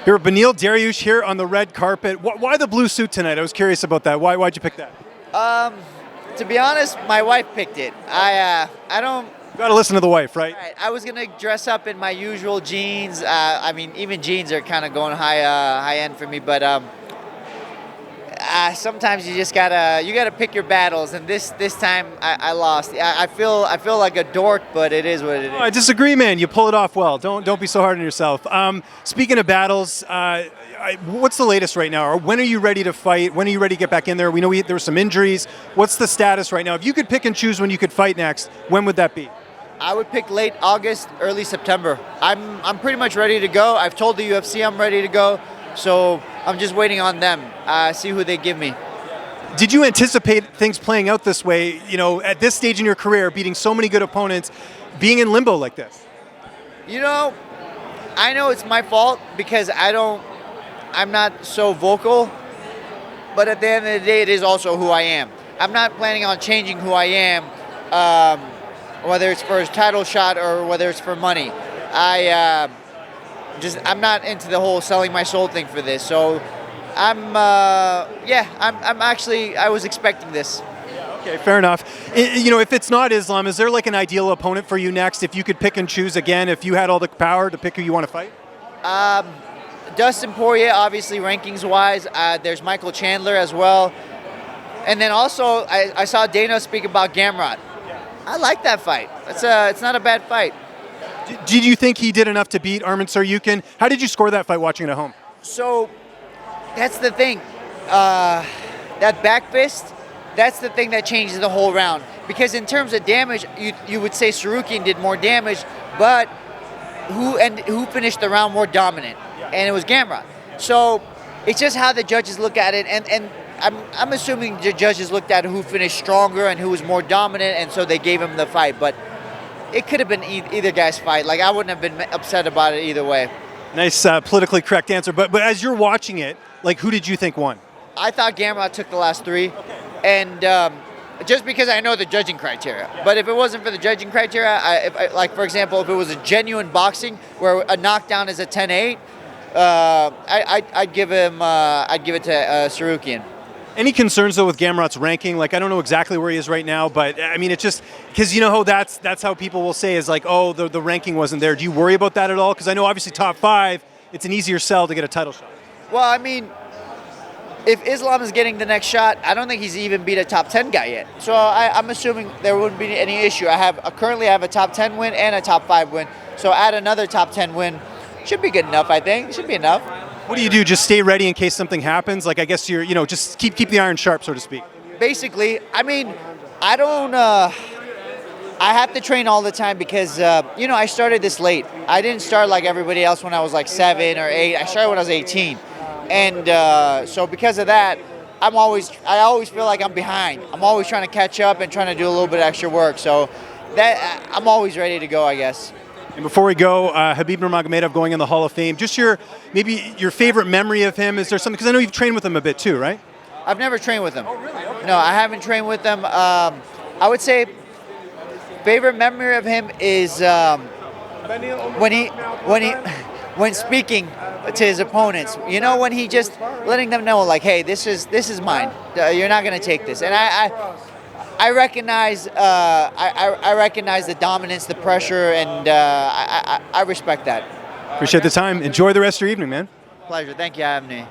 Here, Beneil Dariush here on the red carpet. Why the blue suit tonight? I was curious about that. Why'd you pick that? To be honest, my wife picked it. I don't. You gotta listen to the wife, right? I was gonna dress up in my usual jeans. I mean, even jeans are kind of going high end for me. But sometimes you just gotta pick your battles. And this time I lost. I feel like a dork, but it is what it is. Oh, I disagree, man. You pull it off well. Don't be so hard on yourself. Speaking of battles, what's the latest right now? Or when are you ready to fight? When are you ready to get back in there? We know there were some injuries. What's the status right now? If you could pick and choose when you could fight next, when would that be? I would pick late August, early September. I'm pretty much ready to go. I've told the UFC I'm ready to go, so I'm just waiting on them. See who they give me. Did you anticipate things playing out this way? You know, at this stage in your career, beating so many good opponents, being in limbo like this. You know, I know it's my fault because I'm not so vocal, but at the end of the day, it is also who I am. I'm not planning on changing who I am, whether it's for a title shot or whether it's for money. I'm not into the whole selling my soul thing for this. So I was expecting this. Okay, fair enough. You know, if it's not Islam, is there like an ideal opponent for you next? If you could pick and choose again, if you had all the power to pick who you want to fight? Dustin Poirier, obviously, rankings-wise. There's Michael Chandler as well. And then also, I saw Dana speak about Gamrot. I like that fight. It's not a bad fight. Did you think he did enough to beat Arman Tsarukyan? How did you score that fight watching it at home? So, that's the thing. That back fist, that's the thing that changes the whole round. Because in terms of damage, you would say Tsarukyan did more damage, but who finished the round more dominant? And it was Gamrot. So it's just how the judges look at it, and I'm assuming the judges looked at who finished stronger and who was more dominant, and so they gave him the fight. But it could have been either guy's fight. Like, I wouldn't have been upset about it either way. Nice politically correct answer. But as you're watching it, like, who did you think won? I thought Gamrot took the last three, and just because I know the judging criteria. Yeah. But if it wasn't for the judging criteria, like for example, if it was a genuine boxing where a knockdown is a 10-8, I'd give it to Tsarukyan. Any concerns though with Gamrot's ranking? Like, I don't know exactly where he is right now, but I mean, it's just because you know how that's how people will say is like, oh, the ranking wasn't there. Do you worry about that at all? Because I know obviously top 5, it's an easier sell to get a title shot. Well, I mean, if Islam is getting the next shot, I don't think he's even beat a top 10 guy yet. So I'm assuming there wouldn't be any issue. Currently I have a top 10 win and a top 5 win. So add another top 10 win. Should be good enough, I think. Should be enough. What do you do? Just stay ready in case something happens? Like, I guess you're, just keep the iron sharp, so to speak. Basically, I mean, I have to train all the time because, I started this late. I didn't start like everybody else when I was like 7 or 8. I started when I was 18. And so because of that, I always feel like I'm behind. I'm always trying to catch up and trying to do a little bit of extra work. So that I'm always ready to go, I guess. And before we go, Khabib Nurmagomedov going in the Hall of Fame. Just maybe your favorite memory of him. Is there something? Because I know you've trained with him a bit too, right? I've never trained with him. Oh, really? Okay. No, I haven't trained with him. I would say favorite memory of him is when speaking to his opponents. You know, when he just letting them know, like, hey, this is mine. You're not going to take this. And I recognize I recognize the dominance, the pressure, and I respect that. Appreciate the time. Enjoy the rest of your evening, man. Pleasure. Thank you for having me.